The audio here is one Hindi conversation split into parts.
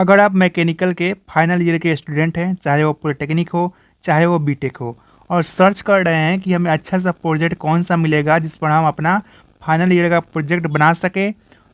अगर आप मैकेनिकल के फाइनल ईयर के स्टूडेंट हैं, चाहे वो पॉलिटेक्निक हो, चाहे वो बीटेक हो, और सर्च कर रहे हैं कि हमें अच्छा सा प्रोजेक्ट कौन सा मिलेगा जिस पर हम अपना फाइनल ईयर का प्रोजेक्ट बना सके,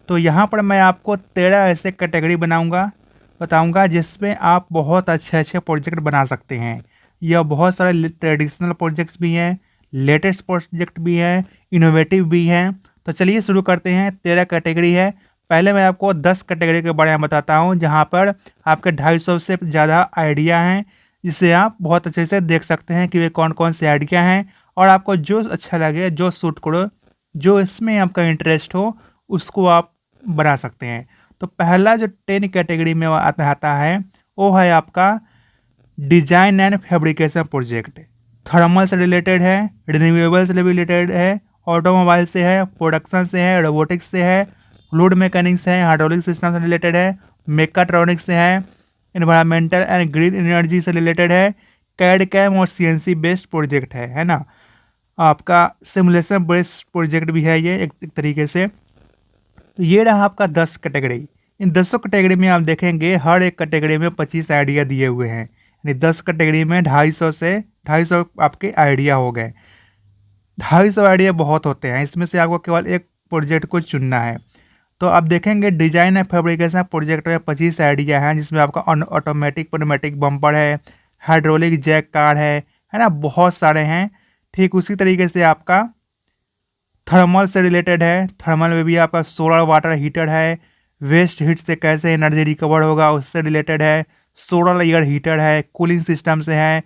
तो यहाँ पर मैं आपको 13 ऐसे कैटेगरी बताऊंगा जिसमें आप बहुत अच्छे अच्छे प्रोजेक्ट बना सकते हैं। यह बहुत सारे ट्रेडिशनल प्रोजेक्ट्स भी हैं, लेटेस्ट प्रोजेक्ट भी हैं, इनोवेटिव भी हैं। तो चलिए शुरू करते हैं। 13 कैटेगरी है। पहले मैं आपको 10 कैटेगरी के बारे में बताता हूँ जहाँ पर आपके 250 से ज़्यादा आइडिया हैं, जिसे आप बहुत अच्छे से देख सकते हैं कि वे कौन कौन से आइडिया हैं, और आपको जो अच्छा लगे, जो सूट करो, जो इसमें आपका इंटरेस्ट हो, उसको आप बना सकते हैं। तो पहला जो 10 कैटेगरी में आता है वो है आपका design and fabrication project. Thermal से रिलेटेड है, रिन्यूएबल से रिलेटेड है, ऑटोमोबाइल से है, प्रोडक्शन से है, रोबोटिक्स से है, फ्लूइड मैकेनिक्स से है, हाइड्रोलिक सिस्टम से रिलेटेड है, मेकाट्रॉनिक्स से है, इन्वायरमेंटल एंड ग्रीन एनर्जी से रिलेटेड है, कैड कैम और सीएनसी बेस्ड प्रोजेक्ट है ना। आपका सिमुलेशन बेस्ड प्रोजेक्ट भी है ये एक तरीके से। तो ये रहा आपका 10 कैटेगरी। इन 10 कैटेगरी में आप देखेंगे हर एक कैटेगरी में 25 आइडिया दिए हुए हैं, यानी 10 कैटेगरी में 250 से 250 आपके आइडिया हो गए। 250 आइडिया बहुत होते हैं, इसमें से आपको केवल एक प्रोजेक्ट को चुनना है। तो आप देखेंगे डिजाइन एंड फैब्रिकेशन प्रोजेक्ट में 25 आइडिया हैं, जिसमें आपका ऑटोमेटिक पनोमेटिक बम्पर है, हाइड्रोलिक जैक कार है ना, बहुत सारे हैं। ठीक उसी तरीके से आपका थर्मल से रिलेटेड है। थर्मल में भी आपका सोलर वाटर हीटर है, वेस्ट हीट से कैसे एनर्जी रिकवर होगा उससे रिलेटेड है, सोलर एयर हीटर है, कूलिंग सिस्टम से है।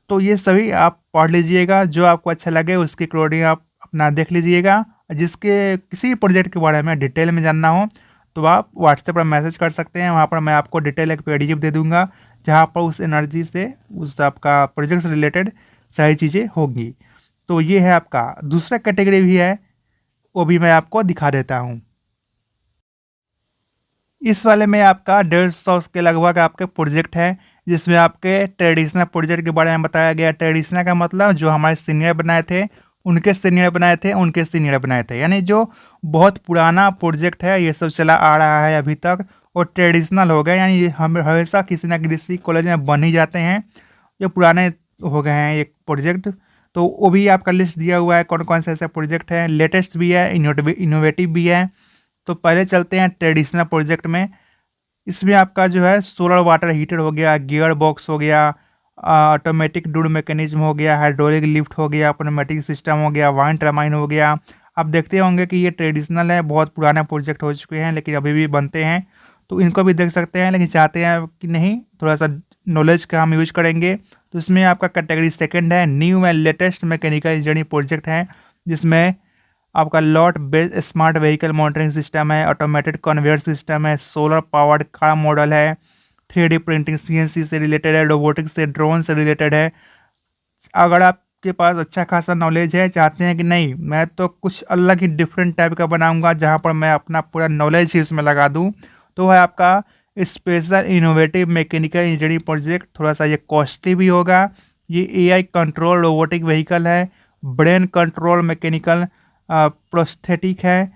तो ये सभी आप पढ़ लीजिएगा, जो आपको अच्छा लगे उसकी कोडिंग आप अपना देख लीजिएगा। जिसके किसी प्रोजेक्ट के बारे में डिटेल में जानना हो तो आप व्हाट्सएप पर मैसेज कर सकते हैं, वहाँ पर मैं आपको डिटेल एक PDF दे दूँगा जहाँ पर उस एनर्जी से उस आपका प्रोजेक्ट से रिलेटेड सारी चीज़ें होंगी। तो ये है आपका दूसरा कैटेगरी भी है, वो भी मैं आपको दिखा देता हूँ। इस वाले में आपका 150 के लगभग आपके प्रोजेक्ट है, जिसमें आपके ट्रेडिशनल प्रोजेक्ट के बारे में बताया गया। ट्रेडिशनल का मतलब जो हमारे सीनियर बनाए थे, उनके सीनियर बनाए थे, उनके सीनियर बनाए थे, यानी जो बहुत पुराना प्रोजेक्ट है, ये सब चला आ रहा है अभी तक, और ट्रेडिशनल हो गए, यानी ये हम हमेशा किसी न किसी कॉलेज में बन ही जाते हैं। ये पुराने हो गए हैं एक प्रोजेक्ट। तो वो भी आपका लिस्ट दिया हुआ है कौन कौन से ऐसे प्रोजेक्ट हैं, लेटेस्ट भी है, इनोवेटिव भी है। तो पहले चलते हैं ट्रेडिशनल प्रोजेक्ट में। इसमें आपका जो है सोलर वाटर हीटर हो गया, गियर बॉक्स हो गया, ऑटोमेटिक डूड मैकेनिज्म हो गया, हाइड्रोलिक लिफ्ट हो गया, ऑटोमेटिक सिस्टम हो गया, वाइन टर्बाइन हो गया। आप देखते होंगे कि ये ट्रेडिशनल है, बहुत पुराना प्रोजेक्ट हो चुके हैं लेकिन अभी भी बनते हैं, तो इनको भी देख सकते हैं। लेकिन चाहते हैं कि नहीं थोड़ा सा नॉलेज का हम यूज करेंगे, तो इसमें आपका कैटेगरी सेकंड है, new and latest mechanical engineering project है, जिसमें आपका lot based smart vehicle monitoring system है, ऑटोमेटेड कन्वेयर सिस्टम है, सोलर पावर्ड कार मॉडल है, 3D प्रिंटिंग CNC से रिलेटेड है, रोबोटिक्स से, ड्रोन से रिलेटेड है। अगर आपके पास अच्छा खासा नॉलेज है, चाहते हैं कि नहीं मैं तो कुछ अलग ही डिफरेंट टाइप का बनाऊंगा जहां पर मैं अपना पूरा नॉलेज ही इसमें लगा दूं, तो है आपका special innovative mechanical engineering project. थोड़ा सा ये कॉस्टली भी होगा। ये AI कंट्रोल रोबोटिक व्हीकल है, ब्रेन कंट्रोल मैकेनिकल प्रोस्थेटिक है,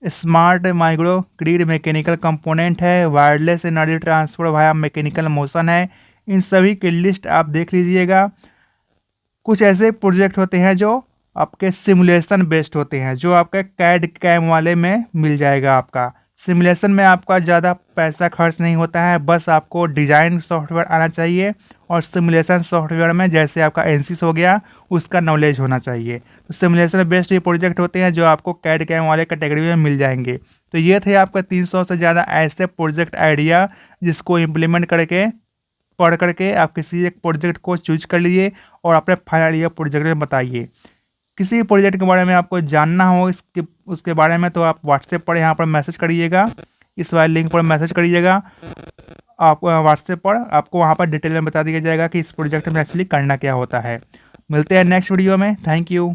smart micro grid mechanical component है, wireless energy transfer via mechanical motion है। इन सभी की लिस्ट आप देख लीजिएगा। कुछ ऐसे प्रोजेक्ट होते हैं जो आपके सिमुलेशन बेस्ड होते हैं, जो आपके कैड कैम वाले में मिल जाएगा। आपका सिमुलेशन में आपका ज़्यादा पैसा खर्च नहीं होता है, बस आपको डिज़ाइन सॉफ्टवेयर आना चाहिए, और सिमुलेशन सॉफ्टवेयर में जैसे आपका एनसिस हो गया उसका नॉलेज होना चाहिए। तो सिमुलेशन बेस्ड ये प्रोजेक्ट होते हैं जो आपको कैड कैम वाले कैटेगरी में मिल जाएंगे। तो ये थे आपका 300 से ज़्यादा ऐसे प्रोजेक्ट आइडिया, जिसको इम्प्लीमेंट करके पढ़ करके आप किसी एक प्रोजेक्ट को चूज कर लीजिए और अपने फाइनल ईयर प्रोजेक्ट में बताइए। किसी प्रोजेक्ट के बारे में आपको जानना हो उसके बारे में, तो आप व्हाट्सएप पर यहाँ पर मैसेज करिएगा, इस वाले लिंक पर मैसेज करिएगा। आप व्हाट्सएप पर आपको वहाँ पर डिटेल में बता दिया जाएगा कि इस प्रोजेक्ट में एक्चुअली करना क्या होता है। मिलते हैं नेक्स्ट वीडियो में। Thank you.